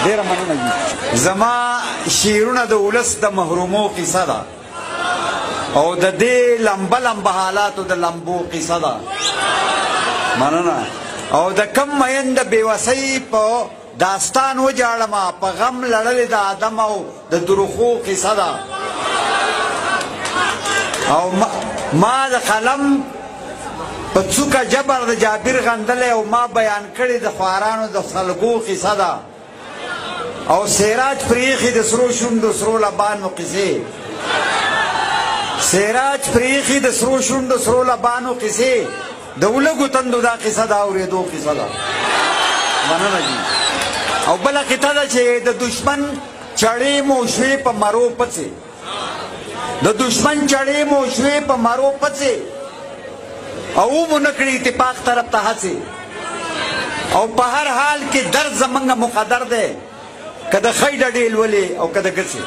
ډیره مننه جی. زما شعرونه د ولس د محرومو قصه ده او د دې لمبه لمبه حالاتو د لمبو قصه ده. مننه. او د کم مین د بېوسۍ په داستان وجاړمه په غم لړلې د آدم او د دروخو قصه ده. او ما د قلم په څوکه جبر د جابر غندلی او ما بیان کړي د خوارانو د خلکو قصه ده. او سراج پریخي د سرو شونډو سرو لبانو قصې. سراج پریخي د سرو شونډو سرو لبانو قصې. د ولږو تندو دا قصه ده اورېدو قصه ده. مننه جي. او بله قصه ده چې د دشمن چړې مو شوې په مرو پڅې. د دشمن چړې مو شوې په مرو پڅې او مو نه کړي اتفاق طرف ته هڅې. او په هر حال کې درد زمونږ مقدر دی که د خی ډډې لولې او که د ګڅې.